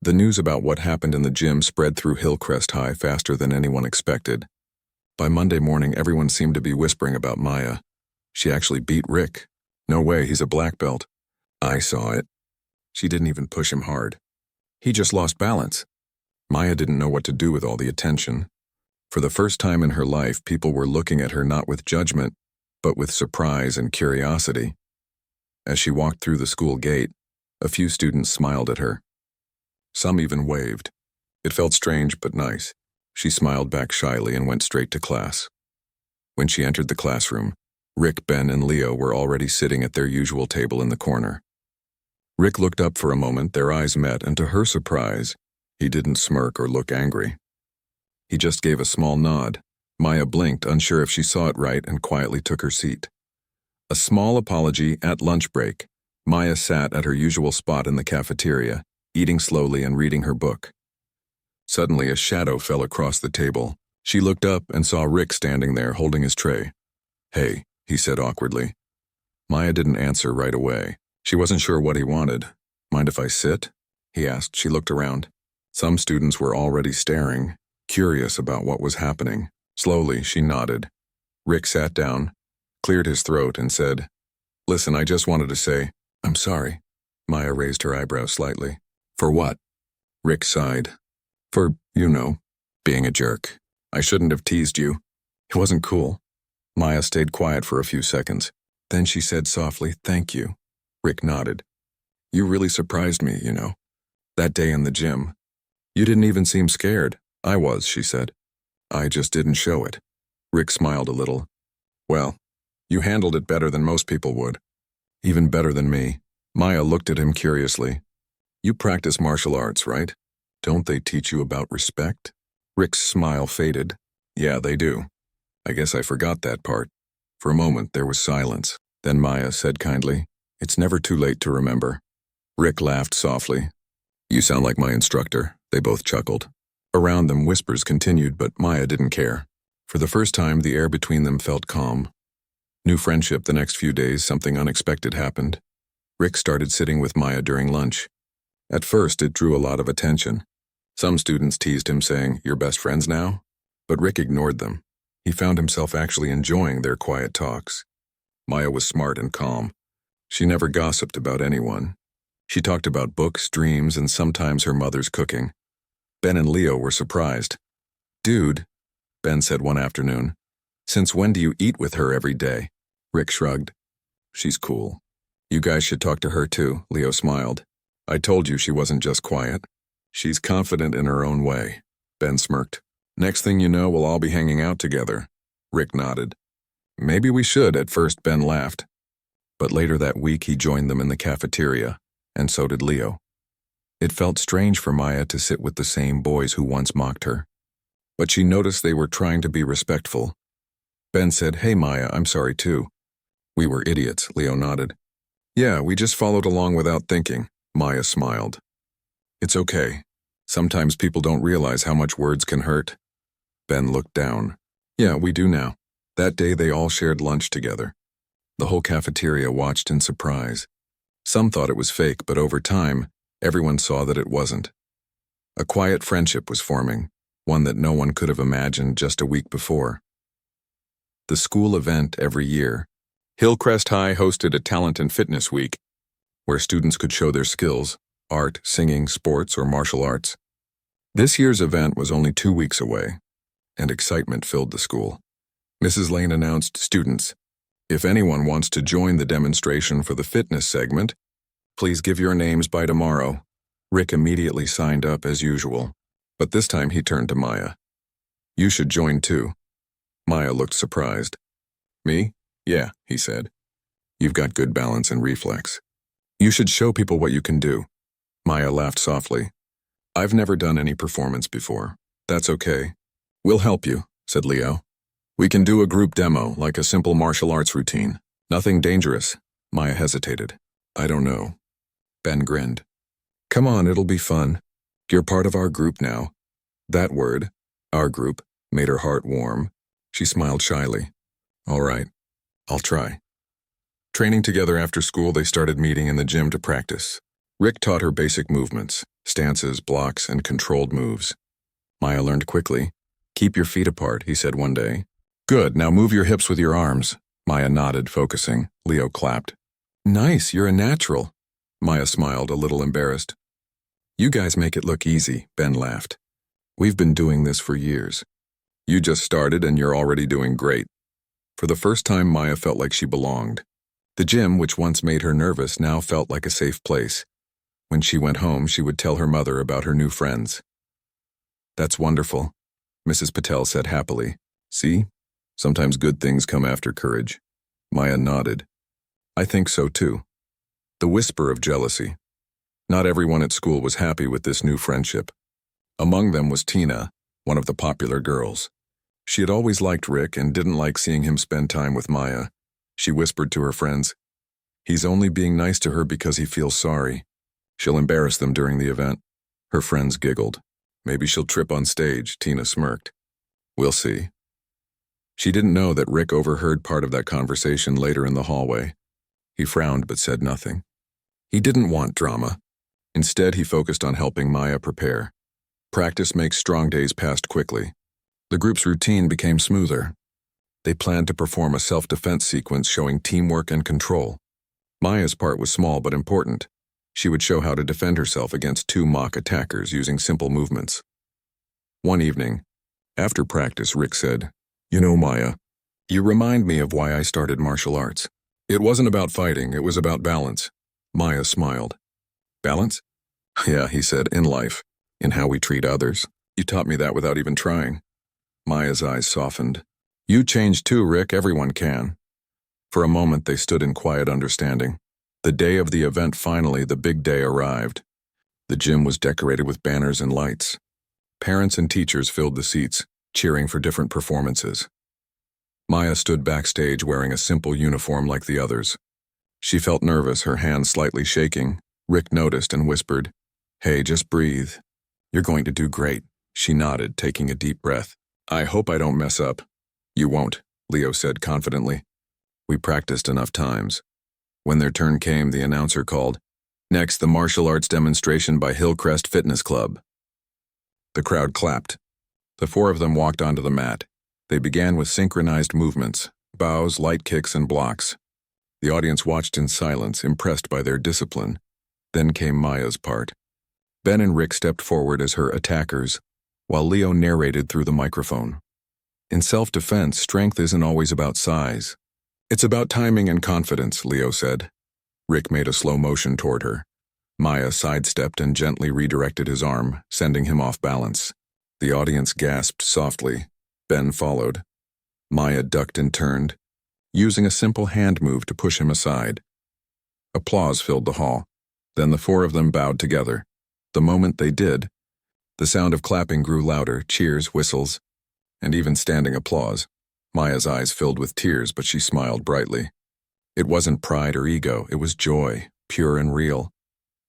The news about what happened in the gym spread through Hillcrest High faster than anyone expected. By Monday morning, everyone seemed to be whispering about Maya. She actually beat Rick. No way, he's a black belt. I saw it. She didn't even push him hard. He just lost balance. Maya didn't know what to do with all the attention. For the first time in her life, people were looking at her not with judgment, but with surprise and curiosity. As she walked through the school gate, a few students smiled at her. Some even waved. It felt strange but nice. She smiled back shyly and went straight to class. When she entered the classroom, Rick, Ben, and Leo were already sitting at their usual table in the corner. Rick looked up for a moment, their eyes met, and to her surprise, he didn't smirk or look angry. He just gave a small nod. Maya blinked, unsure if she saw it right, and quietly took her seat. A small apology at lunch break. Maya sat at her usual spot in the cafeteria, eating slowly and reading her book. Suddenly, a shadow fell across the table. She looked up and saw Rick standing there holding his tray. "Hey," he said awkwardly. Maya didn't answer right away. She wasn't sure what he wanted. "Mind if I sit?" he asked. She looked around. Some students were already staring, curious about what was happening. Slowly, she nodded. Rick sat down, cleared his throat, and said, "Listen, I just wanted to say, I'm sorry." Maya raised her eyebrows slightly. "For what?" Rick sighed. "For, being a jerk. I shouldn't have teased you. It wasn't cool." Maya stayed quiet for a few seconds. Then she said softly, "Thank you." Rick nodded. "You really surprised me, that day in the gym. You didn't even seem scared." "I was," she said. "I just didn't show it." Rick smiled a little. "Well, you handled it better than most people would. Even better than me." Maya looked at him curiously. "You practice martial arts, right? Don't they teach you about respect?" Rick's smile faded. "Yeah, they do. I guess I forgot that part." For a moment, there was silence. Then Maya said kindly, "It's never too late to remember." Rick laughed softly. "You sound like my instructor." They both chuckled. Around them, whispers continued, but Maya didn't care. For the first time, the air between them felt calm. New friendship. The next few days, something unexpected happened. Rick started sitting with Maya during lunch. At first, it drew a lot of attention. Some students teased him, saying, "You're best friends now?" But Rick ignored them. He found himself actually enjoying their quiet talks. Maya was smart and calm. She never gossiped about anyone. She talked about books, dreams, and sometimes her mother's cooking. Ben and Leo were surprised. "Dude," Ben said one afternoon, "since when do you eat with her every day?" Rick shrugged. "She's cool. You guys should talk to her too," Leo smiled. "I told you she wasn't just quiet. She's confident in her own way." Ben smirked. "Next thing you know, we'll all be hanging out together." Rick nodded. "Maybe we should," at first Ben laughed. But later that week he joined them in the cafeteria, and so did Leo. It felt strange for Maya to sit with the same boys who once mocked her. But she noticed they were trying to be respectful. Ben said, "Hey Maya, I'm sorry too." "We were idiots," Leo nodded. "Yeah, we just followed along without thinking." Maya smiled. "It's okay. Sometimes people don't realize how much words can hurt." Ben looked down. "Yeah, we do now." That day they all shared lunch together. The whole cafeteria watched in surprise. Some thought it was fake, but over time, everyone saw that it wasn't. A quiet friendship was forming, one that no one could have imagined just a week before. The school event every year. Hillcrest High hosted a talent and fitness week, where students could show their skills, art, singing, sports, or martial arts. This year's event was only 2 weeks away, and excitement filled the school. Mrs. Lane announced, "Students, if anyone wants to join the demonstration for the fitness segment, please give your names by tomorrow." Rick immediately signed up as usual, but this time he turned to Maya. "You should join too." Maya looked surprised. "Me? Yeah," he said. "You've got good balance and reflex. You should show people what you can do." Maya laughed softly. "I've never done any performance before." "That's okay. We'll help you," said Leo. "We can do a group demo, like a simple martial arts routine. Nothing dangerous." Maya hesitated. "I don't know." Ben grinned. "Come on, it'll be fun. You're part of our group now." That word, our group, made her heart warm. She smiled shyly. "All right, I'll try." Training together after school, they started meeting in the gym to practice. Rick taught her basic movements. stances, blocks, and controlled moves. Maya learned quickly. "Keep your feet apart," he said one day. "Good, now move your hips with your arms." Maya nodded, focusing. Leo clapped. "Nice, you're a natural." Maya smiled, a little embarrassed. "You guys make it look easy," Ben laughed. "We've been doing this for years. You just started and you're already doing great." For the first time, Maya felt like she belonged. The gym, which once made her nervous, now felt like a safe place. When she went home, she would tell her mother about her new friends. "That's wonderful," Mrs. Patel said happily. "See? Sometimes good things come after courage." Maya nodded. "I think so too." The whisper of jealousy. Not everyone at school was happy with this new friendship. Among them was Tina, one of the popular girls. She had always liked Rick and didn't like seeing him spend time with Maya. She whispered to her friends, "He's only being nice to her because he feels sorry. She'll embarrass them during the event." Her friends giggled. "Maybe she'll trip on stage," Tina smirked. "We'll see." She didn't know that Rick overheard part of that conversation later in the hallway. He frowned but said nothing. He didn't want drama. Instead, he focused on helping Maya prepare. Practice makes strong days passed quickly. The group's routine became smoother. They planned to perform a self-defense sequence showing teamwork and control. Maya's part was small but important. She would show how to defend herself against two mock attackers using simple movements. One evening, after practice, Rick said, "You know, Maya, you remind me of why I started martial arts. It wasn't about fighting, it was about balance." Maya smiled. "Balance?" "Yeah," he said, "in life, in how we treat others. You taught me that without even trying." Maya's eyes softened. "You changed too, Rick, everyone can." For a moment they stood in quiet understanding. The day of the event, finally, the big day arrived. The gym was decorated with banners and lights. Parents and teachers filled the seats, cheering for different performances. Maya stood backstage wearing a simple uniform like the others. She felt nervous, her hands slightly shaking. Rick noticed and whispered, "Hey, just breathe. You're going to do great." She nodded, taking a deep breath. "I hope I don't mess up." "You won't," Leo said confidently. "We practiced enough times." When their turn came, the announcer called, "Next, the martial arts demonstration by Hillcrest Fitness Club." The crowd clapped. The four of them walked onto the mat. They began with synchronized movements, bows, light kicks, and blocks. The audience watched in silence, impressed by their discipline. Then came Maya's part. Ben and Rick stepped forward as her attackers, while Leo narrated through the microphone. In self-defense, strength isn't always about size. It's about timing and confidence, Leo said. Rick made a slow motion toward her. Maya sidestepped and gently redirected his arm, sending him off balance. The audience gasped softly. Ben followed. Maya ducked and turned, using a simple hand move to push him aside. Applause filled the hall. Then the four of them bowed together. The moment they did, the sound of clapping grew louder, cheers, whistles, and even standing applause. Maya's eyes filled with tears, but she smiled brightly. It wasn't pride or ego, it was joy, pure and real.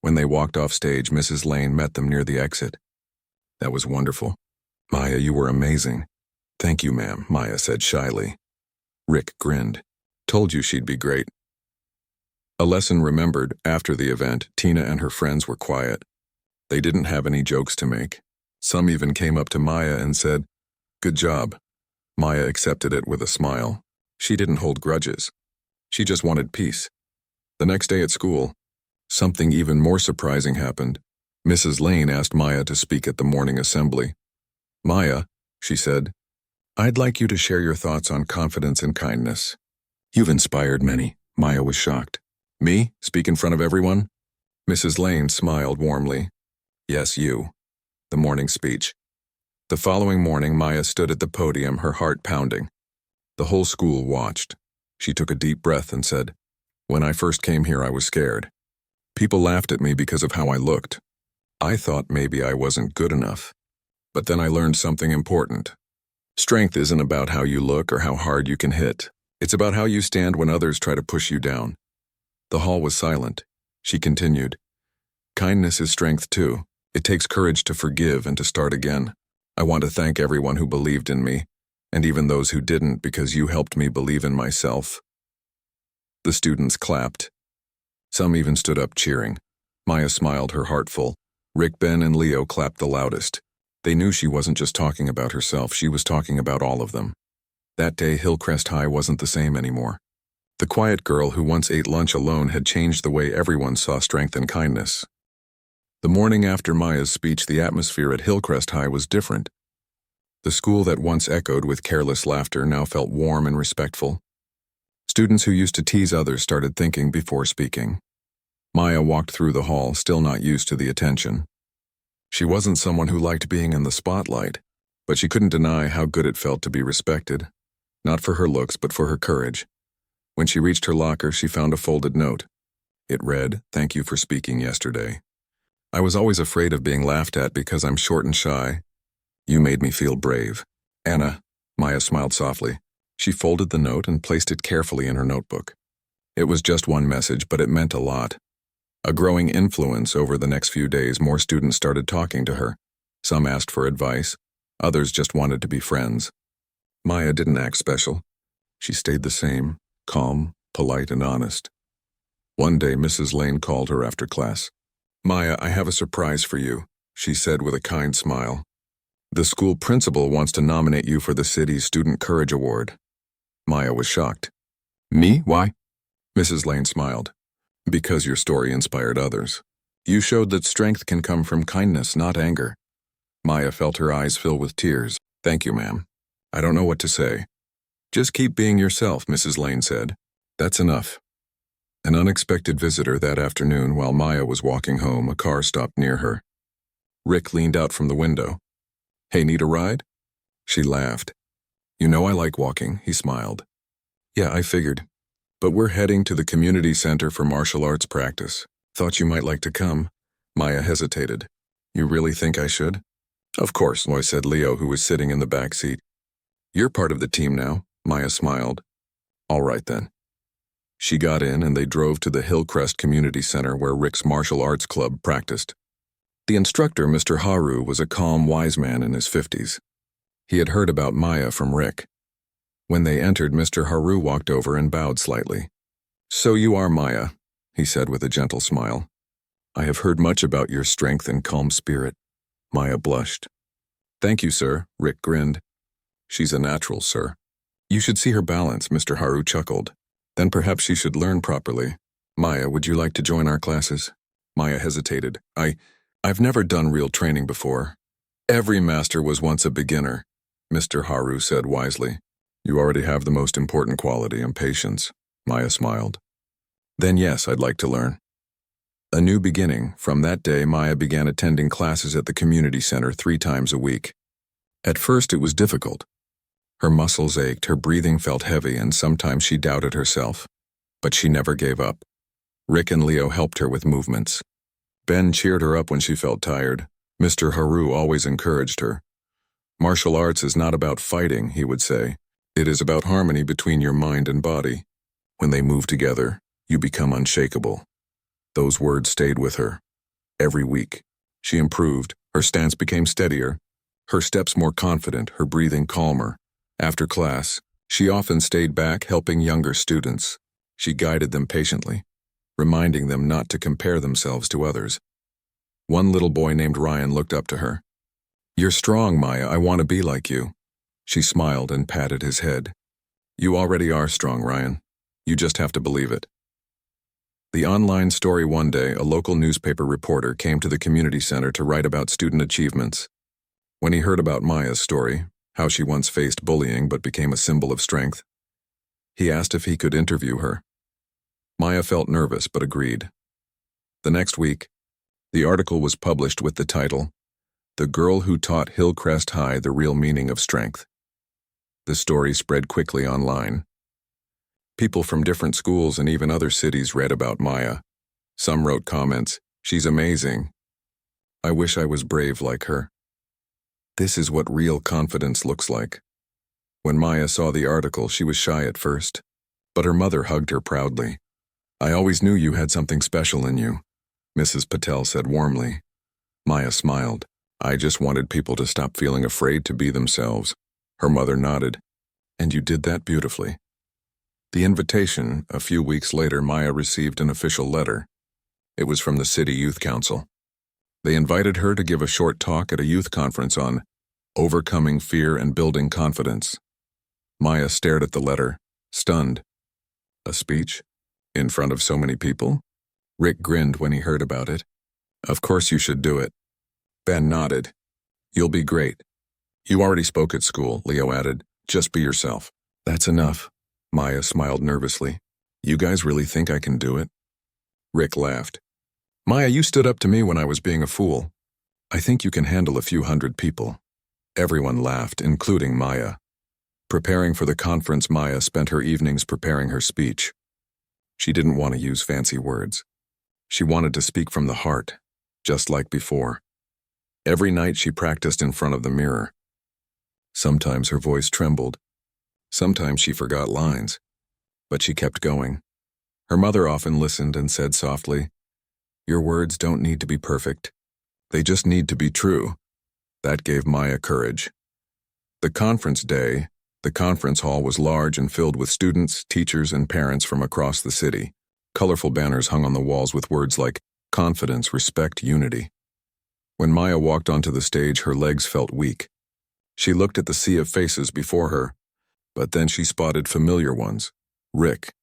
When they walked off stage, Mrs. Lane met them near the exit. "That was wonderful. Maya, you were amazing." "Thank you, ma'am," Maya said shyly. Rick grinned. "Told you she'd be great." A lesson remembered. After the event, Tina and her friends were quiet. They didn't have any jokes to make. Some even came up to Maya and said, "Good job." Maya accepted it with a smile. She didn't hold grudges. She just wanted peace. The next day at school, something even more surprising happened. Mrs. Lane asked Maya to speak at the morning assembly. "Maya," she said, "I'd like you to share your thoughts on confidence and kindness. You've inspired many." Maya was shocked. "Me? Speak in front of everyone?" Mrs. Lane smiled warmly. "Yes, you." The morning speech. The following morning, Maya stood at the podium, her heart pounding. The whole school watched. She took a deep breath and said, "When I first came here, I was scared. People laughed at me because of how I looked. I thought maybe I wasn't good enough. But then I learned something important. Strength isn't about how you look or how hard you can hit. It's about how you stand when others try to push you down." The hall was silent. She continued, "Kindness is strength too. It takes courage to forgive and to start again. I want to thank everyone who believed in me, and even those who didn't, because you helped me believe in myself." The students clapped. Some even stood up cheering. Maya smiled, her heart full. Rick, Ben, and Leo clapped the loudest. They knew she wasn't just talking about herself, she was talking about all of them. That day, Hillcrest High wasn't the same anymore. The quiet girl who once ate lunch alone had changed the way everyone saw strength and kindness. The morning after Maya's speech, the atmosphere at Hillcrest High was different. The school that once echoed with careless laughter now felt warm and respectful. Students who used to tease others started thinking before speaking. Maya walked through the hall, still not used to the attention. She wasn't someone who liked being in the spotlight, but she couldn't deny how good it felt to be respected, not for her looks but for her courage. When she reached her locker, she found a folded note. It read, "Thank you for speaking yesterday. I was always afraid of being laughed at because I'm short and shy. You made me feel brave. Anna." Maya smiled softly. She folded the note and placed it carefully in her notebook. It was just one message, but it meant a lot. A growing influence. Over the next few days, more students started talking to her. Some asked for advice. Others just wanted to be friends. Maya didn't act special. She stayed the same, calm, polite, and honest. One day, Mrs. Lane called her after class. "Maya, I have a surprise for you," she said with a kind smile. "The school principal wants to nominate you for the city's Student Courage Award." Maya was shocked. "Me? Why?" Mrs. Lane smiled. "Because your story inspired others. You showed that strength can come from kindness, not anger." Maya felt her eyes fill with tears. "Thank you, ma'am. I don't know what to say." "Just keep being yourself," Mrs. Lane said. "That's enough." An unexpected visitor that afternoon. While Maya was walking home, a car stopped near her. Rick leaned out from the window. "Hey, need a ride?" She laughed. "You know I like walking," he smiled. "Yeah, I figured. But we're heading to the community center for martial arts practice. Thought you might like to come." Maya hesitated. "You really think I should?" "Of course," said Leo, who was sitting in the back seat. "You're part of the team now," Maya smiled. "All right then." She got in and they drove to the Hillcrest Community Center where Rick's martial arts club practiced. The instructor, Mr. Haru, was a calm, wise man in his 50s. He had heard about Maya from Rick. When they entered, Mr. Haru walked over and bowed slightly. "So you are Maya," he said with a gentle smile. "I have heard much about your strength and calm spirit." Maya blushed. "Thank you, sir," Rick grinned. "She's a natural, sir. You should see her balance," Mr. Haru chuckled. "Then perhaps she should learn properly. Maya, would you like to join our classes?" Maya hesitated. I've never done real training before." "Every master was once a beginner," Mr. Haru said wisely. "You already have the most important quality, and patience." Maya smiled. "Then yes, I'd like to learn." A new beginning. From that day, Maya began attending classes at the community center 3 times a week. At first, it was difficult. Her muscles ached, her breathing felt heavy, and sometimes she doubted herself. But she never gave up. Rick and Leo helped her with movements. Ben cheered her up when she felt tired. Mr. Haru always encouraged her. "Martial arts is not about fighting," he would say. "It is about harmony between your mind and body. When they move together, you become unshakable." Those words stayed with her. Every week, she improved. Her stance became steadier, her steps more confident, her breathing calmer. After class, she often stayed back helping younger students. She guided them patiently, reminding them not to compare themselves to others. One little boy named Ryan looked up to her. "You're strong, Maya. I want to be like you." She smiled and patted his head. "You already are strong, Ryan. You just have to believe it." The online story. One day, a local newspaper reporter came to the community center to write about student achievements. When he heard about Maya's story, how she once faced bullying but became a symbol of strength, he asked if he could interview her. Maya felt nervous but agreed. The next week, the article was published with the title, "The Girl Who Taught Hillcrest High the Real Meaning of Strength." The story spread quickly online. People from different schools and even other cities read about Maya. Some wrote comments, "She's amazing. I wish I was brave like her." This is what real confidence looks like. When Maya saw the article, she was shy at first, but her mother hugged her proudly. "I always knew you had something special in you," Mrs. Patel said warmly. Maya smiled. "I just wanted people to stop feeling afraid to be themselves." Her mother nodded. "And you did that beautifully." The invitation. A few weeks later, Maya received an official letter. It was from the City Youth Council. They invited her to give a short talk at a youth conference on overcoming fear and building confidence. Maya stared at the letter, stunned. A speech? In front of so many people? Rick grinned when he heard about it. Of course you should do it. Ben nodded. You'll be great. You already spoke at school, Leo added. Just be yourself. That's enough. Maya smiled nervously. You guys really think I can do it? Rick laughed. Maya, you stood up to me when I was being a fool. I think you can handle a few hundred people. Everyone laughed, including Maya. Preparing for the conference, Maya spent her evenings preparing her speech. She didn't want to use fancy words. She wanted to speak from the heart, just like before. Every night she practiced in front of the mirror. Sometimes her voice trembled. Sometimes she forgot lines. But she kept going. Her mother often listened and said softly, "Your words don't need to be perfect. They just need to be true." That gave Maya courage. The conference day, the conference hall was large and filled with students, teachers, and parents from across the city. Colorful banners hung on the walls with words like confidence, respect, unity. When Maya walked onto the stage, her legs felt weak. She looked at the sea of faces before her, but then she spotted familiar ones. Rick,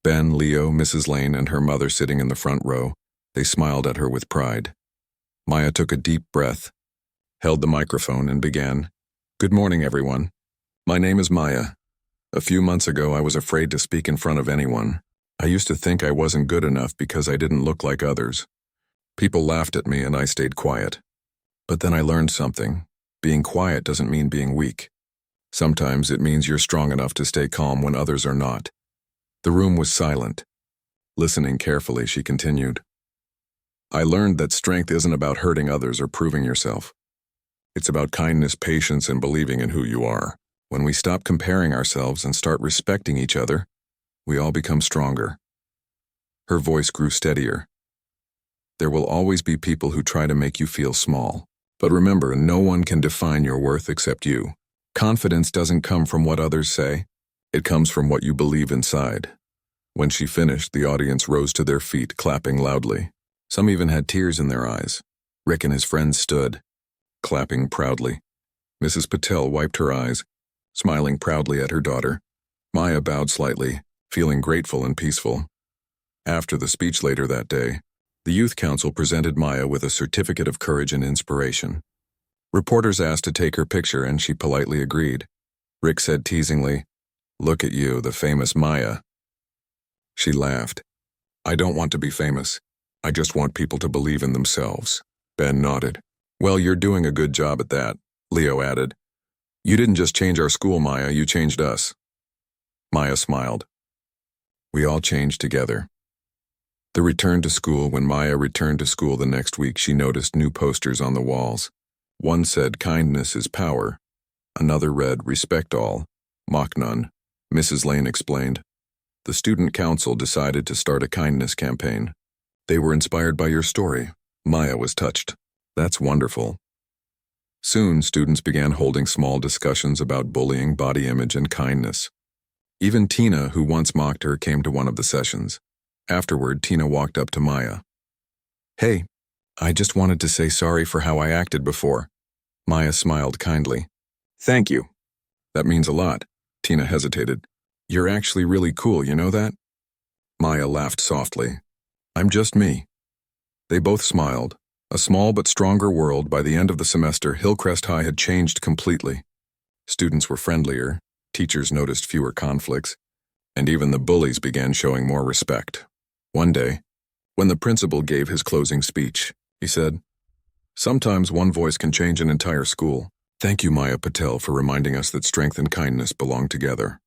Ben, Leo, Mrs. Lane, and her mother sitting in the front row. They smiled at her with pride. Maya took a deep breath, held the microphone, and began. Good morning, everyone. My name is Maya. A few months ago, I was afraid to speak in front of anyone. I used to think I wasn't good enough because I didn't look like others. People laughed at me and I stayed quiet. But then I learned something. Being quiet doesn't mean being weak. Sometimes it means you're strong enough to stay calm when others are not. The room was silent. Listening carefully, she continued. I learned that strength isn't about hurting others or proving yourself. It's about kindness, patience, and believing in who you are. When we stop comparing ourselves and start respecting each other, we all become stronger. Her voice grew steadier. There will always be people who try to make you feel small. But remember, no one can define your worth except you. Confidence doesn't come from what others say. It comes from what you believe inside. When she finished, the audience rose to their feet, clapping loudly. Some even had tears in their eyes. Rick and his friends stood, clapping proudly. Mrs. Patel wiped her eyes, smiling proudly at her daughter. Maya bowed slightly, feeling grateful and peaceful. After the speech later that day, the youth council presented Maya with a certificate of courage and inspiration. Reporters asked to take her picture and she politely agreed. Rick said teasingly, "Look at you, the famous Maya." She laughed. I don't want to be famous. I just want people to believe in themselves. Ben nodded. Well, you're doing a good job at that, Leo added. You didn't just change our school, Maya, you changed us. Maya smiled. We all changed together. The return to school. When Maya returned to school the next week, she noticed new posters on the walls. One said, kindness is power. Another read, respect all, mock none. Mrs. Lane explained. The student council decided to start a kindness campaign. They were inspired by your story. Maya was touched. That's wonderful. Soon, students began holding small discussions about bullying, body image, and kindness. Even Tina, who once mocked her, came to one of the sessions. Afterward, Tina walked up to Maya. Hey, I just wanted to say sorry for how I acted before. Maya smiled kindly. Thank you. That means a lot. Tina hesitated. You're actually really cool, you know that? Maya laughed softly. I'm just me. They both smiled. A small but stronger world. By the end of the semester, Hillcrest High had changed completely. Students were friendlier, teachers noticed fewer conflicts, and even the bullies began showing more respect. One day, when the principal gave his closing speech, he said, sometimes one voice can change an entire school. Thank you, Maya Patel, for reminding us that strength and kindness belong together.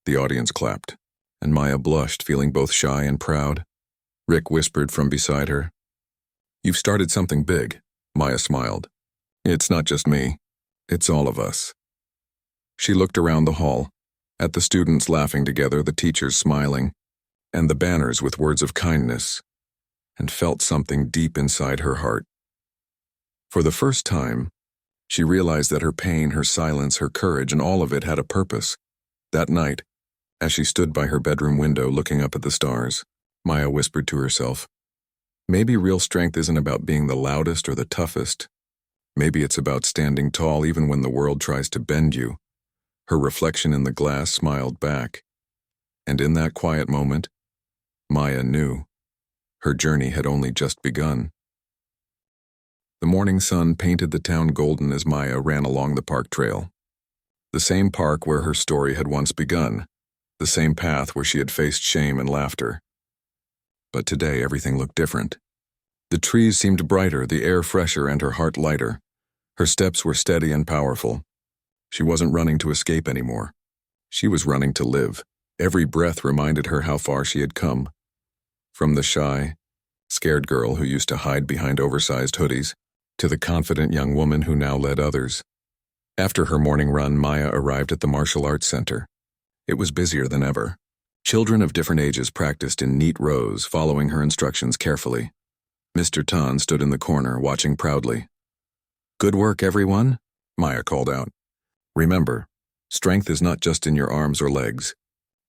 The audience clapped, and Maya blushed, feeling both shy and proud. Rick whispered from beside her. You've started something big. Maya smiled. It's not just me. It's all of us. She looked around the hall, at the students laughing together, the teachers smiling, and the banners with words of kindness, and felt something deep inside her heart. For the first time, she realized that her pain, her silence, her courage, and all of it had a purpose. That night, as she stood by her bedroom window looking up at the stars, Maya whispered to herself, Maybe real strength isn't about being the loudest or the toughest. Maybe it's about standing tall even when the world tries to bend you. Her reflection in the glass smiled back. And in that quiet moment, Maya knew. Her journey had only just begun. The morning sun painted the town golden as Maya ran along the park trail. The same park where her story had once begun. The same path where she had faced shame and laughter. But today everything looked different. The trees seemed brighter, the air fresher, and her heart lighter. Her steps were steady and powerful. She wasn't running to escape anymore. She was running to live. Every breath reminded her how far she had come. From the shy, scared girl who used to hide behind oversized hoodies, to the confident young woman who now led others. After her morning run, Maya arrived at the martial arts center. It was busier than ever. Children of different ages practiced in neat rows, following her instructions carefully. Mr. Tan stood in the corner, watching proudly. "Good work, everyone," Maya called out. "Remember, strength is not just in your arms or legs.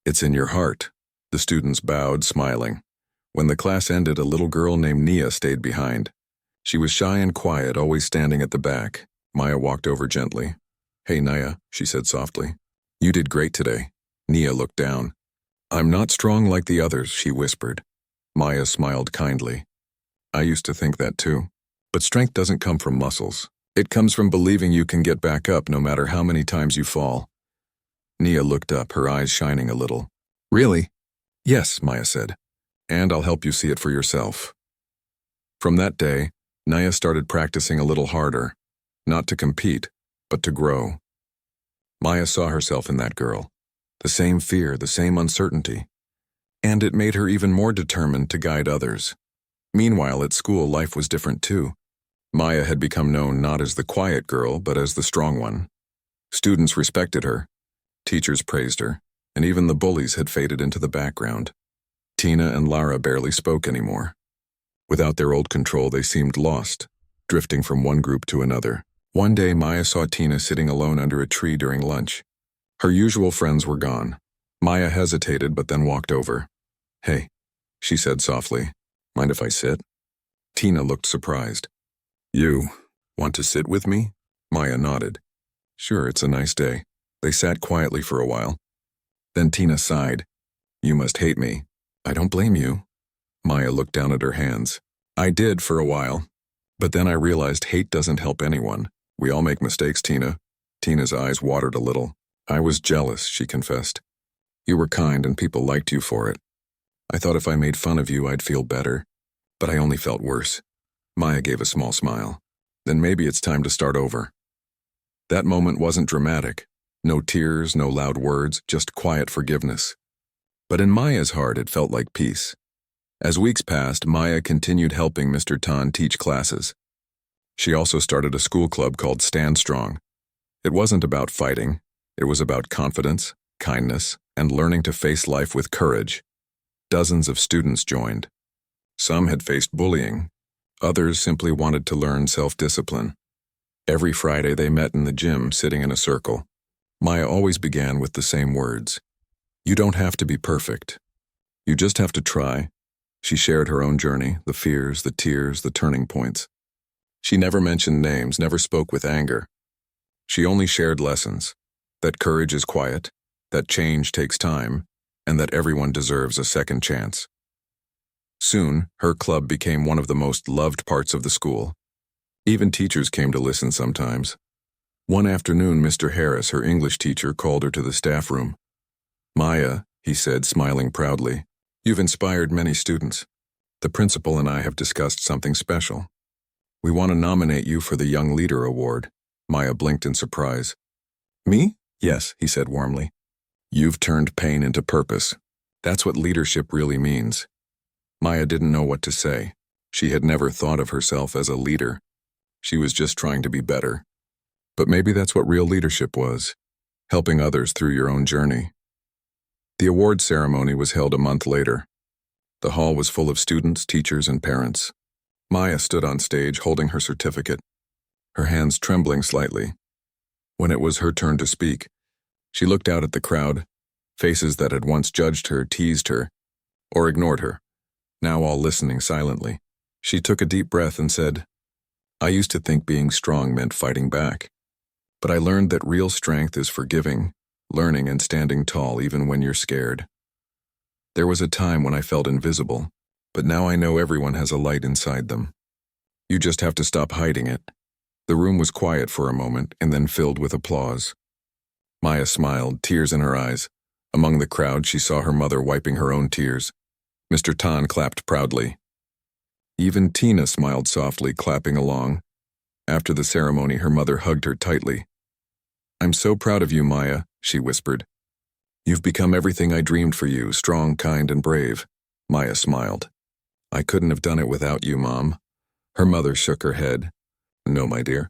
It's in your heart." The students bowed, smiling. When the class ended, a little girl named Nia stayed behind. She was shy and quiet, always standing at the back. Maya walked over gently. "Hey, Nia," she said softly. "You did great today." Nia looked down. "I'm not strong like the others," she whispered. Maya smiled kindly. "I used to think that too. But strength doesn't come from muscles. It comes from believing you can get back up no matter how many times you fall." Nia looked up, her eyes shining a little. "Really?" "Yes," Maya said. "And I'll help you see it for yourself." From that day, Nia started practicing a little harder. Not to compete, but to grow. Maya saw herself in that girl. The same fear, the same uncertainty. And it made her even more determined to guide others. Meanwhile, at school, life was different too. Maya had become known not as the quiet girl, but as the strong one. Students respected her. Teachers praised her. And even the bullies had faded into the background. Tina and Lara barely spoke anymore. Without their old control, they seemed lost, drifting from one group to another. One day, Maya saw Tina sitting alone under a tree during lunch. Her usual friends were gone. Maya hesitated, but then walked over. "Hey," she said softly. "Mind if I sit?" Tina looked surprised. "You want to sit with me?" Maya nodded. "Sure, it's a nice day." They sat quietly for a while. Then Tina sighed. "You must hate me." "I don't blame you." Maya looked down at her hands. "I did for a while. But then I realized hate doesn't help anyone. We all make mistakes, Tina." Tina's eyes watered a little. "I was jealous," she confessed. "You were kind and people liked you for it. I thought if I made fun of you, I'd feel better. But I only felt worse." Maya gave a small smile. "Then maybe it's time to start over." That moment wasn't dramatic. No tears, no loud words, just quiet forgiveness. But in Maya's heart, it felt like peace. As weeks passed, Maya continued helping Mr. Tan teach classes. She also started a school club called Stand Strong. It wasn't about fighting. It was about confidence, kindness, and learning to face life with courage. Dozens of students joined. Some had faced bullying. Others simply wanted to learn self-discipline. Every Friday they met in the gym, sitting in a circle. Maya always began with the same words. "You don't have to be perfect. You just have to try." She shared her own journey, the fears, the tears, the turning points. She never mentioned names, never spoke with anger. She only shared lessons. That courage is quiet, that change takes time, and that everyone deserves a second chance. Soon, her club became one of the most loved parts of the school. Even teachers came to listen sometimes. One afternoon, Mr. Harris, her English teacher, called her to the staff room. "Maya," he said, smiling proudly, "you've inspired many students. The principal and I have discussed something special. We want to nominate you for the Young Leader Award." Maya blinked in surprise. "Me?" "Yes," he said warmly. "You've turned pain into purpose. That's what leadership really means." Maya didn't know what to say. She had never thought of herself as a leader. She was just trying to be better. But maybe that's what real leadership was, helping others through your own journey. The award ceremony was held a month later. The hall was full of students, teachers, and parents. Maya stood on stage holding her certificate, her hands trembling slightly. When it was her turn to speak, she looked out at the crowd, faces that had once judged her, teased her, or ignored her, now all listening silently. She took a deep breath and said, I used to think being strong meant fighting back. But I learned that real strength is forgiving, learning and standing tall even when you're scared. There was a time when I felt invisible, but now I know everyone has a light inside them. You just have to stop hiding it. The room was quiet for a moment and then filled with applause. Maya smiled, tears in her eyes. Among the crowd, she saw her mother wiping her own tears. Mr. Tan clapped proudly. Even Tina smiled softly, clapping along. After the ceremony, her mother hugged her tightly. I'm so proud of you, Maya, she whispered. You've become everything I dreamed for you, strong, kind, and brave. Maya smiled. I couldn't have done it without you, Mom. Her mother shook her head. No, my dear.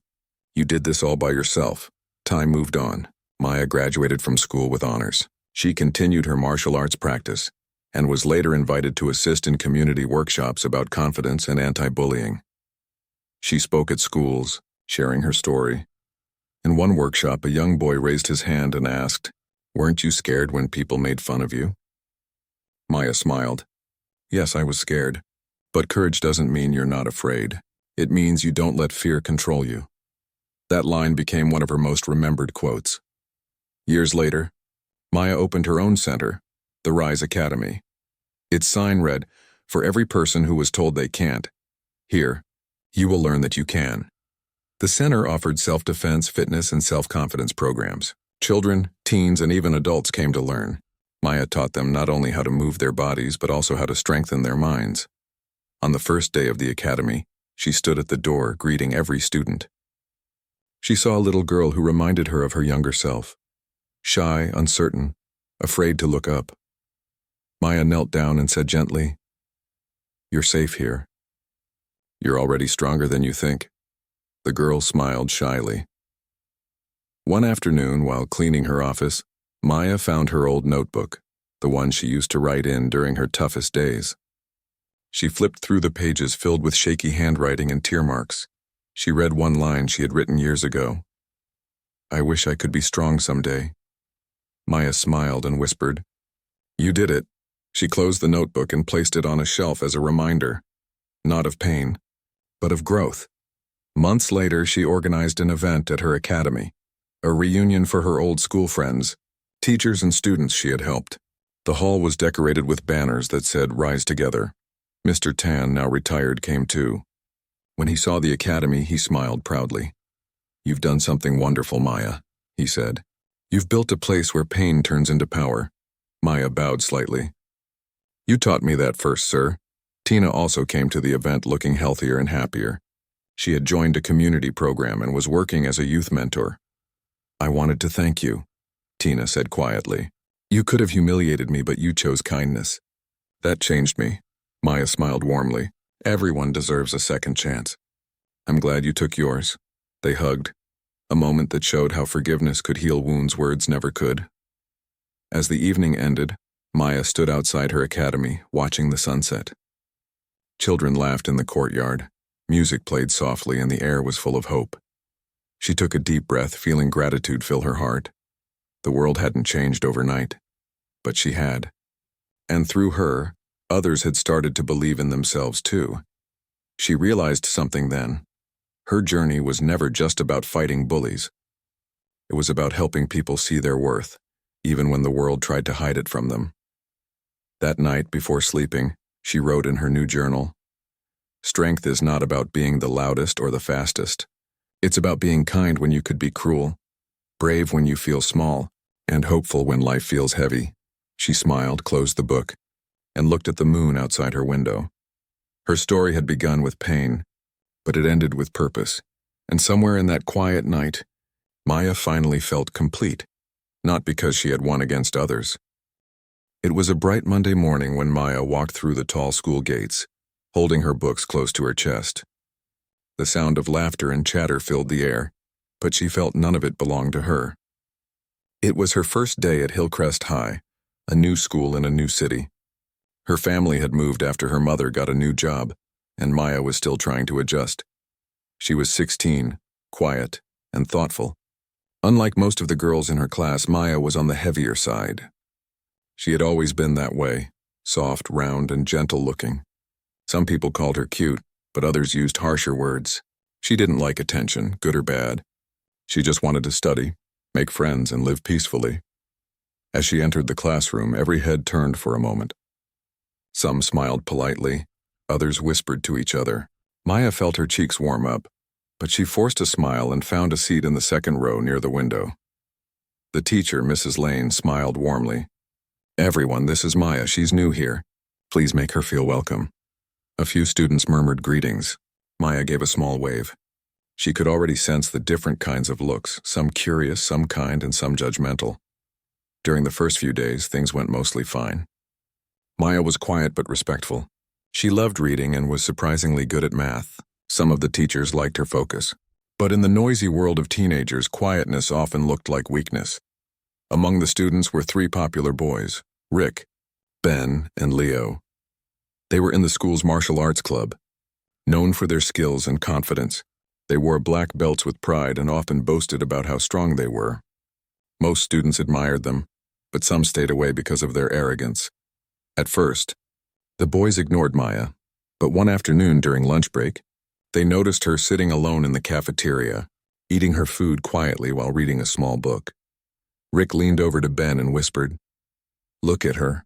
You did this all by yourself. Time moved on. Maya graduated from school with honors. She continued her martial arts practice and was later invited to assist in community workshops about confidence and anti-bullying. She spoke at schools, sharing her story. In one workshop, a young boy raised his hand and asked, Weren't you scared when people made fun of you? Maya smiled. Yes, I was scared. But courage doesn't mean you're not afraid. It means you don't let fear control you. That line became one of her most remembered quotes. Years later, Maya opened her own center, the Rise Academy. Its sign read, For every person who was told they can't, here, you will learn that you can. The center offered self-defense, fitness, and self-confidence programs. Children, teens, and even adults came to learn. Maya taught them not only how to move their bodies, but also how to strengthen their minds. On the first day of the academy, she stood at the door, greeting every student. She saw a little girl who reminded her of her younger self. Shy, uncertain, afraid to look up. Maya knelt down and said gently, You're safe here. You're already stronger than you think. The girl smiled shyly. One afternoon, while cleaning her office, Maya found her old notebook, the one she used to write in during her toughest days. She flipped through the pages filled with shaky handwriting and tear marks. She read one line she had written years ago. I wish I could be strong someday. Maya smiled and whispered, You did it. She closed the notebook and placed it on a shelf as a reminder, not of pain, but of growth. Months later, she organized an event at her academy, a reunion for her old school friends, teachers and students she had helped. The hall was decorated with banners that said, Rise Together. Mr. Tan, now retired, came too. When he saw the academy, he smiled proudly. You've done something wonderful, Maya, he said. You've built a place where pain turns into power. Maya bowed slightly. You taught me that first, sir. Tina also came to the event looking healthier and happier. She had joined a community program and was working as a youth mentor. I wanted to thank you, Tina said quietly. You could have humiliated me, but you chose kindness. That changed me. Maya smiled warmly. Everyone deserves a second chance. I'm glad you took yours. They hugged, a moment that showed how forgiveness could heal wounds words never could. As the evening ended, Maya stood outside her academy, watching the sunset. Children laughed in the courtyard. Music played softly and the air was full of hope. She took a deep breath, feeling gratitude fill her heart. The world hadn't changed overnight, but she had. And through her, others had started to believe in themselves too. She realized something then. Her journey was never just about fighting bullies. It was about helping people see their worth, even when the world tried to hide it from them. That night, before sleeping, she wrote in her new journal, Strength is not about being the loudest or the fastest. It's about being kind when you could be cruel, brave when you feel small, and hopeful when life feels heavy. She smiled, closed the book, and looked at the moon outside her window. Her story had begun with pain, but it ended with purpose. And somewhere in that quiet night, Maya finally felt complete, not because she had won against others. It was a bright Monday morning when Maya walked through the tall school gates, holding her books close to her chest. The sound of laughter and chatter filled the air, but she felt none of it belonged to her. It was her first day at Hillcrest High, a new school in a new city. Her family had moved after her mother got a new job, and Maya was still trying to adjust. She was 16, quiet, and thoughtful. Unlike most of the girls in her class, Maya was on the heavier side. She had always been that way, soft, round, and gentle-looking. Some people called her cute, but others used harsher words. She didn't like attention, good or bad. She just wanted to study, make friends, and live peacefully. As she entered the classroom, every head turned for a moment. Some smiled politely, others whispered to each other. Maya felt her cheeks warm up, but she forced a smile and found a seat in the second row near the window. The teacher, Mrs. Lane, smiled warmly. "Everyone, this is Maya. She's new here. Please make her feel welcome." A few students murmured greetings. Maya gave a small wave. She could already sense the different kinds of looks, some curious, some kind, and some judgmental. During the first few days, things went mostly fine. Maya was quiet but respectful. She loved reading and was surprisingly good at math. Some of the teachers liked her focus. But in the noisy world of teenagers, quietness often looked like weakness. Among the students were 3 popular boys: Rick, Ben, and Leo. They were in the school's martial arts club. Known for their skills and confidence, they wore black belts with pride and often boasted about how strong they were. Most students admired them, but some stayed away because of their arrogance. At first, the boys ignored Maya, but one afternoon during lunch break, they noticed her sitting alone in the cafeteria, eating her food quietly while reading a small book. Rick leaned over to Ben and whispered, "Look at her.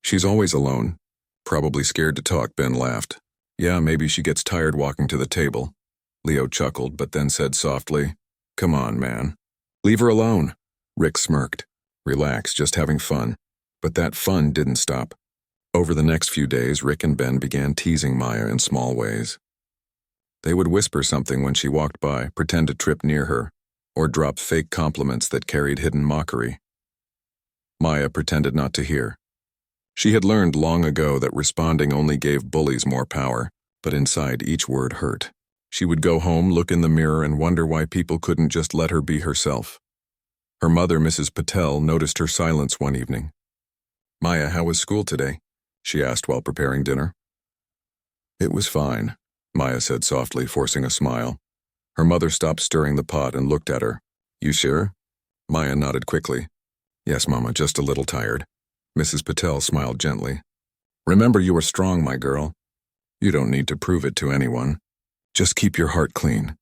She's always alone. Probably scared to talk." Ben laughed. "Yeah, maybe she gets tired walking to the table." Leo chuckled, but then said softly, "Come on, man. Leave her alone." Rick smirked. "Relax, just having fun." But that fun didn't stop. Over the next few days, Rick and Ben began teasing Maya in small ways. They would whisper something when she walked by, pretend to trip near her, or drop fake compliments that carried hidden mockery. Maya pretended not to hear. She had learned long ago that responding only gave bullies more power, but inside each word hurt. She would go home, look in the mirror, and wonder why people couldn't just let her be herself. Her mother, Mrs. Patel, noticed her silence one evening. "Maya, how was school today?" she asked while preparing dinner. "It was fine," Maya said softly, forcing a smile. Her mother stopped stirring the pot and looked at her. "You sure?" Maya nodded quickly. "Yes, Mama, just a little tired." Mrs. Patel smiled gently. "Remember, you are strong, my girl. You don't need to prove it to anyone. Just keep your heart clean."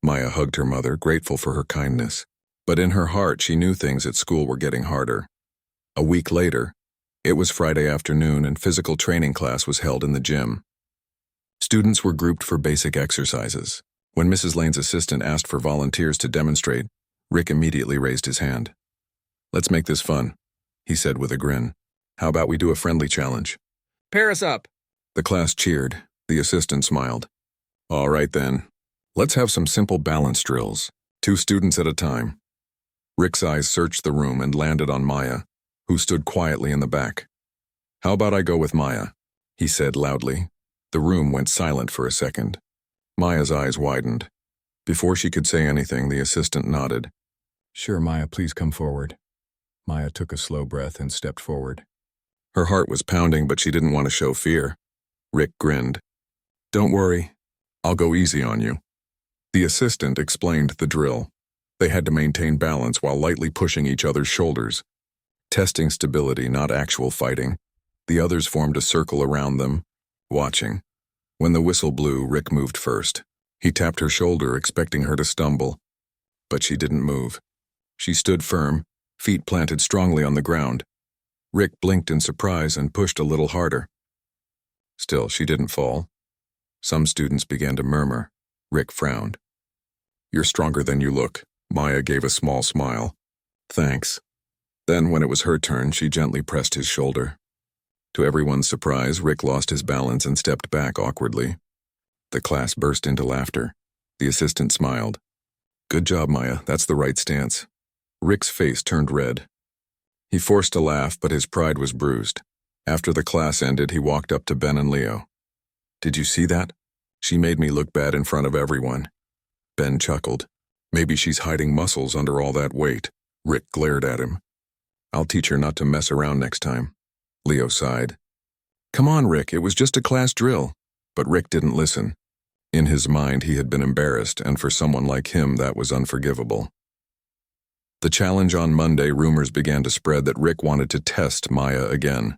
Maya hugged her mother, grateful for her kindness. But in her heart, she knew things at school were getting harder. A week later, it was Friday afternoon and physical training class was held in the gym. Students were grouped for basic exercises. When Mrs. Lane's assistant asked for volunteers to demonstrate, Rick immediately raised his hand. "Let's make this fun," he said with a grin. "How about we do a friendly challenge?" "Pair us up." The class cheered. The assistant smiled. "All right then. Let's have some simple balance drills. 2 students at a time." Rick's eyes searched the room and landed on Maya, who stood quietly in the back. "How about I go with Maya?" he said loudly. The room went silent for a second. Maya's eyes widened. Before she could say anything, the assistant nodded. "Sure, Maya, please come forward." Maya took a slow breath and stepped forward. Her heart was pounding, but she didn't want to show fear. Rick grinned. "Don't worry. I'll go easy on you." The assistant explained the drill. They had to maintain balance while lightly pushing each other's shoulders. Testing stability, not actual fighting. The others formed a circle around them, watching. When the whistle blew, Rick moved first. He tapped her shoulder, expecting her to stumble. But she didn't move. She stood firm, feet planted strongly on the ground. Rick blinked in surprise and pushed a little harder. Still, she didn't fall. Some students began to murmur. Rick frowned. "You're stronger than you look." Maya gave a small smile. "Thanks." Then, when it was her turn, she gently pressed his shoulder. To everyone's surprise, Rick lost his balance and stepped back awkwardly. The class burst into laughter. The assistant smiled. "Good job, Maya. That's the right stance." Rick's face turned red. He forced a laugh, but his pride was bruised. After the class ended, he walked up to Ben and Leo. "Did you see that? She made me look bad in front of everyone." Ben chuckled. "Maybe she's hiding muscles under all that weight." Rick glared at him. "I'll teach her not to mess around next time." Leo sighed. "Come on, Rick, it was just a class drill." But Rick didn't listen. In his mind, he had been embarrassed, and for someone like him, that was unforgivable. The challenge on Monday, rumors began to spread that Rick wanted to test Maya again.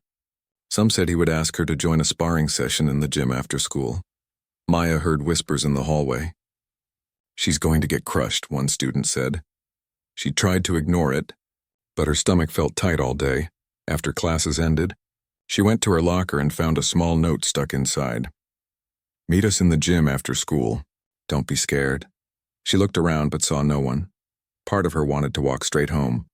Some said he would ask her to join a sparring session in the gym after school. Maya heard whispers in the hallway. "She's going to get crushed," one student said. She tried to ignore it, but her stomach felt tight all day. After classes ended, she went to her locker and found a small note stuck inside. "Meet us in the gym after school. Don't be scared." She looked around but saw no one. Part of her wanted to walk straight home,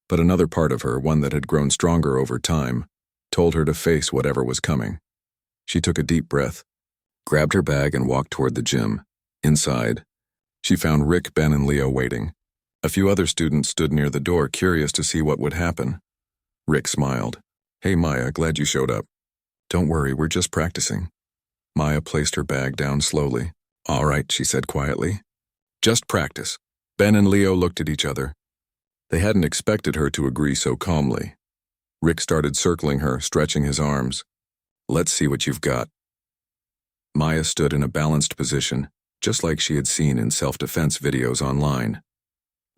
but another part of her, one that had grown stronger over time, told her to face whatever was coming. She took a deep breath, grabbed her bag and walked toward the gym. Inside, she found Rick, Ben, and Leo waiting. A few other students stood near the door, curious to see what would happen. Rick smiled. "Hey Maya, glad you showed up." "Don't worry, we're just practicing." Maya placed her bag down slowly. "All right," she said quietly. "Just practice." Ben and Leo looked at each other. They hadn't expected her to agree so calmly. Rick started circling her, stretching his arms. "Let's see what you've got." Maya stood in a balanced position, just like she had seen in self-defense videos online.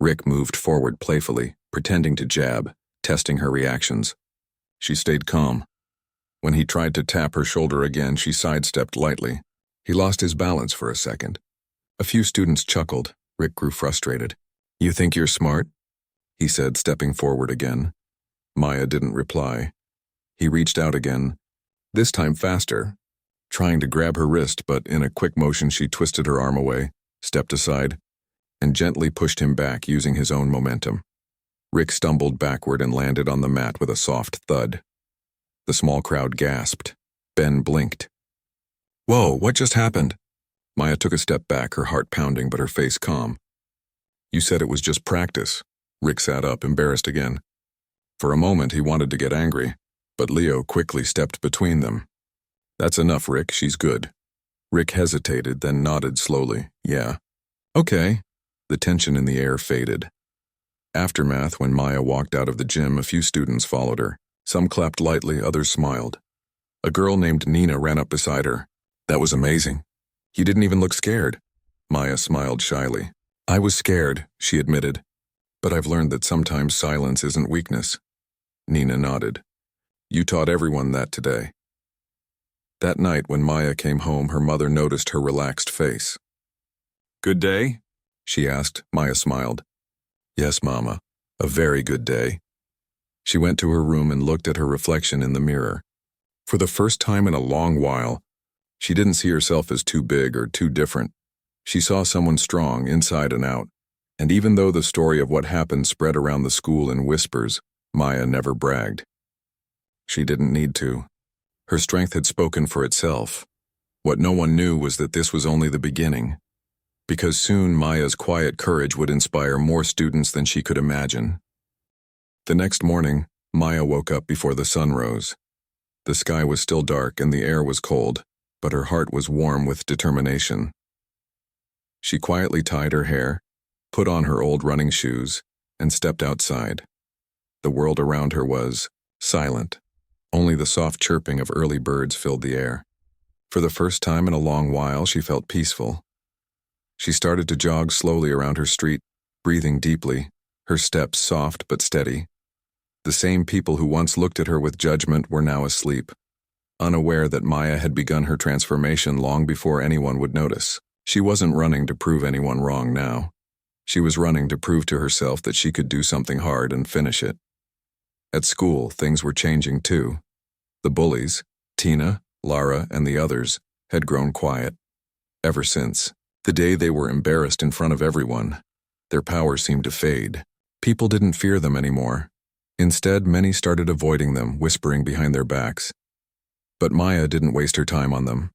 Rick moved forward playfully, pretending to jab, testing her reactions. She stayed calm. When he tried to tap her shoulder again, she sidestepped lightly. He lost his balance for a second. A few students chuckled. Rick grew frustrated. "You think you're smart?" he said, stepping forward again. Maya didn't reply. He reached out again, this time faster, trying to grab her wrist, but in a quick motion she twisted her arm away, stepped aside, and gently pushed him back using his own momentum. Rick stumbled backward and landed on the mat with a soft thud. The small crowd gasped. Ben blinked. "Whoa, what just happened?" Maya took a step back, her heart pounding but her face calm. "You said it was just practice." Rick sat up, embarrassed again. For a moment he wanted to get angry, but Leo quickly stepped between them. "That's enough, Rick, she's good." Rick hesitated, then nodded slowly. "Yeah." "Okay." The tension in the air faded. Aftermath, when Maya walked out of the gym, a few students followed her. Some clapped lightly, others smiled. A girl named Nina ran up beside her. "That was amazing. You didn't even look scared." Maya smiled shyly. "I was scared," she admitted, "but I've learned that sometimes silence isn't weakness." Nina nodded. "You taught everyone that today." That night, when Maya came home, her mother noticed her relaxed face. "Good day?" she asked. Maya smiled. "Yes, Mama. A very good day." She went to her room and looked at her reflection in the mirror. For the first time in a long while, she didn't see herself as too big or too different. She saw someone strong inside and out, and even though the story of what happened spread around the school in whispers, Maya never bragged. She didn't need to. Her strength had spoken for itself. What no one knew was that this was only the beginning, because soon Maya's quiet courage would inspire more students than she could imagine. The next morning, Maya woke up before the sun rose. The sky was still dark and the air was cold, but her heart was warm with determination. She quietly tied her hair, put on her old running shoes, and stepped outside. The world around her was silent. Only the soft chirping of early birds filled the air. For the first time in a long while, she felt peaceful. She started to jog slowly around her street, breathing deeply, her steps soft but steady. The same people who once looked at her with judgment were now asleep, unaware that Maya had begun her transformation long before anyone would notice. She wasn't running to prove anyone wrong now. She was running to prove to herself that she could do something hard and finish it. At school, things were changing too. The bullies, Tina, Lara, and the others, had grown quiet. Ever since the day they were embarrassed in front of everyone, their power seemed to fade. People didn't fear them anymore. Instead, many started avoiding them, whispering behind their backs. But Maya didn't waste her time on them.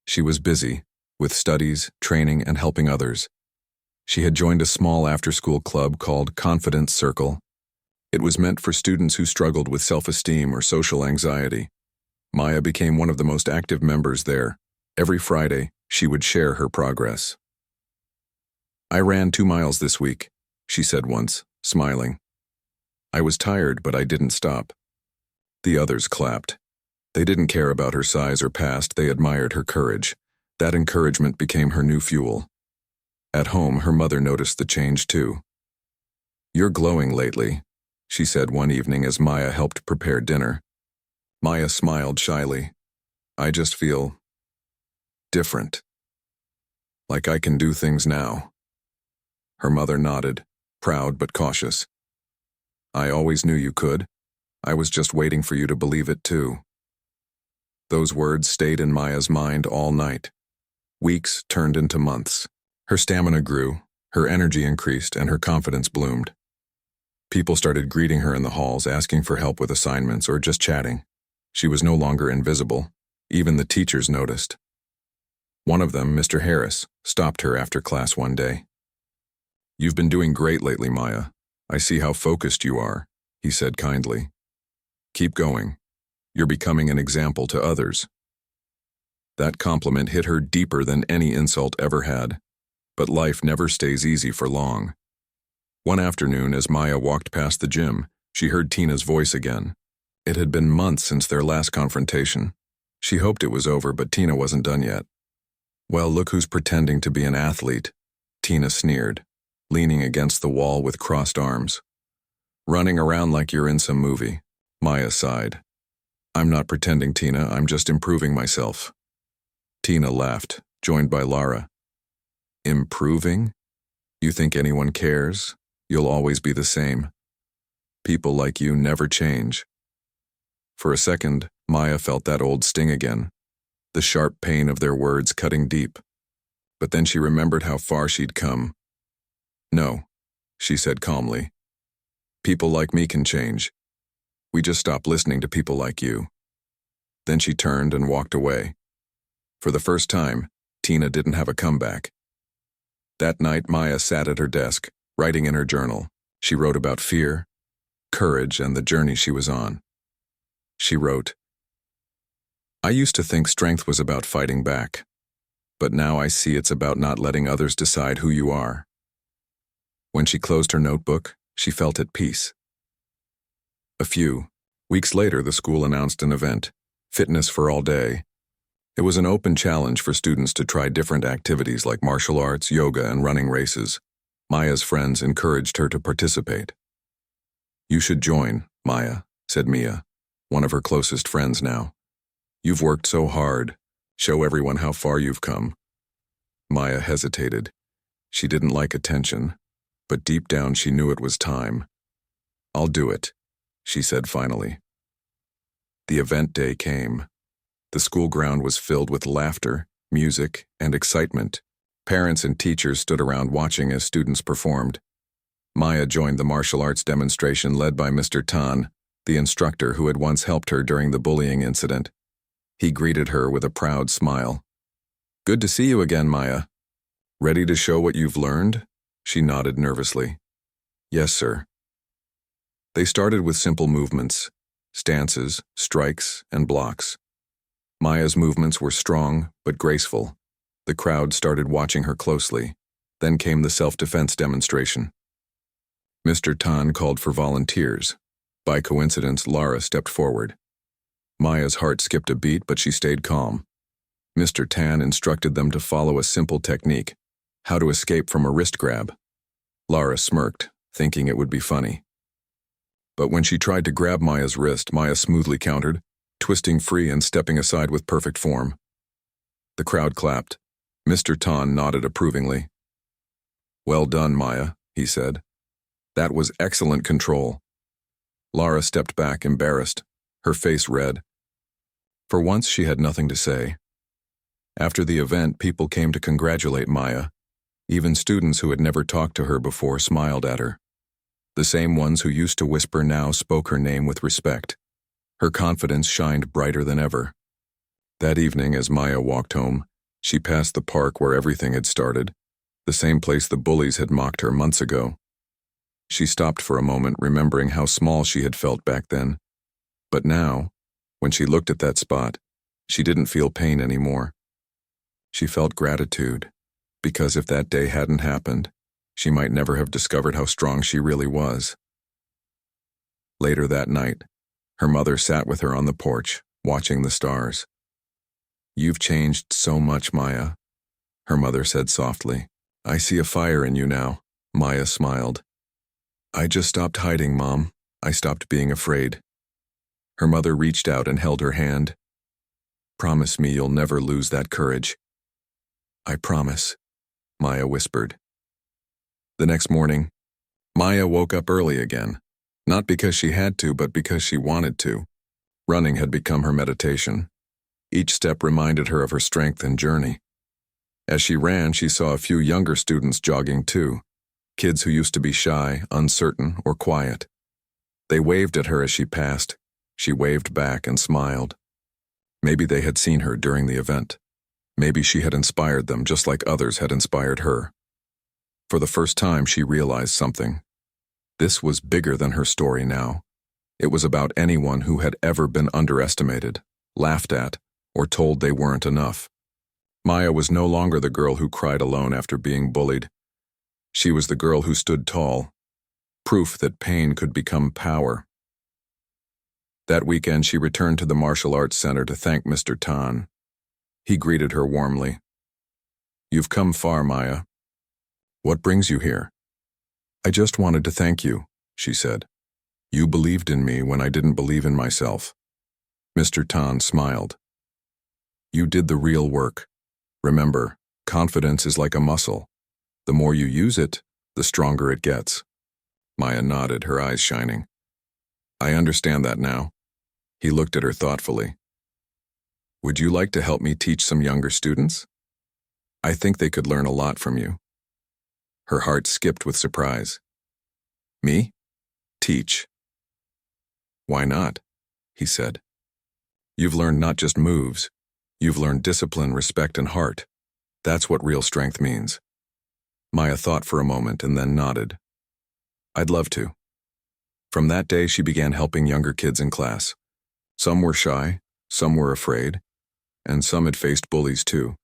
She was busy, with studies, training, and helping others. She had joined a small after-school club called Confidence Circle. It was meant for students who struggled with self-esteem or social anxiety. Maya became one of the most active members there. Every Friday, she would share her progress. "I ran 2 miles this week," she said once, smiling. "I was tired, but I didn't stop." The others clapped. They didn't care about her size or past, they admired her courage. That encouragement became her new fuel. At home, her mother noticed the change too. "You're glowing lately," she said one evening as Maya helped prepare dinner. Maya smiled shyly. "I just feel different. Like I can do things now. Her mother nodded, proud but cautious. I always knew you could. I was just waiting for you to believe it too. Those words stayed in Maya's mind all night. Weeks turned into months. Her stamina grew, her energy increased, and her confidence bloomed. People started greeting her in the halls, asking for help with assignments or just chatting. She was no longer invisible. Even the teachers noticed. One of them, Mr. Harris, stopped her after class one day. "You've been doing great lately, Maya. I see how focused you are," he said kindly. "Keep going. You're becoming an example to others." That compliment hit her deeper than any insult ever had. But life never stays easy for long. One afternoon, as Maya walked past the gym, she heard Tina's voice again. It had been months since their last confrontation. She hoped it was over, but Tina wasn't done yet. "Well, look who's pretending to be an athlete," Tina sneered, leaning against the wall with crossed arms. "Running around like you're in some movie," Maya sighed. "I'm not pretending, Tina, I'm just improving myself." Tina laughed, joined by Lara. "Improving? You think anyone cares? You'll always be the same. People like you never change." For a second, Maya felt that old sting again, the sharp pain of their words cutting deep. But then she remembered how far she'd come. "No," she said calmly. "People like me can change. We just stop listening to people like you." Then she turned and walked away. For the first time, Tina didn't have a comeback. That night, Maya sat at her desk, writing in her journal. She wrote about fear, courage, and the journey she was on. She wrote, "I used to think strength was about fighting back, but now I see it's about not letting others decide who you are." When she closed her notebook, she felt at peace. A few weeks later, the school announced an event, Fitness for All Day. It was an open challenge for students to try different activities like martial arts, yoga, and running races. Maya's friends encouraged her to participate. "You should join, Maya," said Mia, one of her closest friends now. "You've worked so hard. Show everyone how far you've come." Maya hesitated. She didn't like attention, but deep down she knew it was time. "I'll do it," she said finally. The event day came. The school ground was filled with laughter, music, and excitement. Parents and teachers stood around watching as students performed. Maya joined the martial arts demonstration led by Mr. Tan, the instructor who had once helped her during the bullying incident. He greeted her with a proud smile. "Good to see you again, Maya. Ready to show what you've learned?" She nodded nervously. "Yes, sir." They started with simple movements, stances, strikes, and blocks. Maya's movements were strong but graceful. The crowd started watching her closely. Then came the self-defense demonstration. Mr. Tan called for volunteers. By coincidence, Lara stepped forward. Maya's heart skipped a beat, but she stayed calm. Mr. Tan instructed them to follow a simple technique, how to escape from a wrist grab. Lara smirked, thinking it would be funny. But when she tried to grab Maya's wrist, Maya smoothly countered, twisting free and stepping aside with perfect form. The crowd clapped. Mr. Tan nodded approvingly. "Well done, Maya," he said. "That was excellent control." Lara stepped back, embarrassed, her face red. For once, she had nothing to say. After the event, people came to congratulate Maya. Even students who had never talked to her before smiled at her. The same ones who used to whisper now spoke her name with respect. Her confidence shined brighter than ever. That evening, as Maya walked home, she passed the park where everything had started, the same place the bullies had mocked her months ago. She stopped for a moment, remembering how small she had felt back then. But now, when she looked at that spot, she didn't feel pain anymore. She felt gratitude, because if that day hadn't happened, she might never have discovered how strong she really was. Later that night, her mother sat with her on the porch, watching the stars. "You've changed so much, Maya," her mother said softly. "I see a fire in you now." Maya smiled. "I just stopped hiding, Mom. I stopped being afraid." Her mother reached out and held her hand. "Promise me you'll never lose that courage. I promise, Maya whispered. The next morning, Maya woke up early again, not because she had to, but because she wanted to. Running had become her meditation. Each step reminded her of her strength and journey. As she ran, she saw a few younger students jogging too, kids who used to be shy, uncertain, or quiet. They waved at her as she passed. She waved back and smiled. Maybe they had seen her during the event. Maybe she had inspired them just like others had inspired her. For the first time, she realized something. This was bigger than her story now. It was about anyone who had ever been underestimated, laughed at, or told they weren't enough. Maya was no longer the girl who cried alone after being bullied. She was the girl who stood tall, proof that pain could become power. That weekend, she returned to the martial arts center to thank Mr. Tan. He greeted her warmly. "You've come far, Maya. What brings you here?" "I just wanted to thank you," she said. "You believed in me when I didn't believe in myself." Mr. Tan smiled. "You did the real work. Remember, confidence is like a muscle. The more you use it, the stronger it gets." Maya nodded, her eyes shining. "I understand that now." He looked at her thoughtfully. "Would you like to help me teach some younger students? I think they could learn a lot from you." Her heart skipped with surprise. "Me? Teach?" "Why not?" he said. "You've learned not just moves. You've learned discipline, respect, and heart. That's what real strength means." Maya thought for a moment and then nodded. "I'd love to." From that day, she began helping younger kids in class. Some were shy, some were afraid, and some had faced bullies too.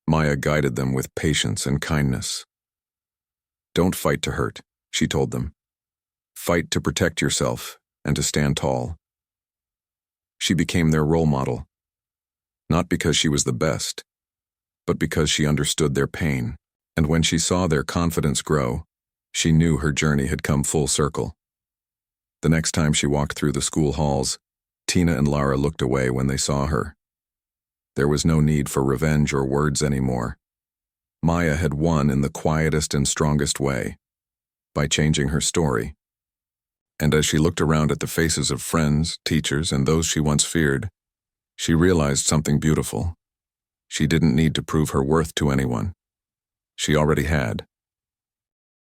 Maya guided them with patience and kindness. "Don't fight to hurt," she told them. "Fight to protect yourself and to stand tall." She became their role model, not because she was the best, but because she understood their pain. And when she saw their confidence grow, she knew her journey had come full circle. The next time she walked through the school halls, Tina and Lara looked away when they saw her. There was no need for revenge or words anymore. Maya had won in the quietest and strongest way, by changing her story. And as she looked around at the faces of friends, teachers, and those she once feared, she realized something beautiful. She didn't need to prove her worth to anyone. She already had.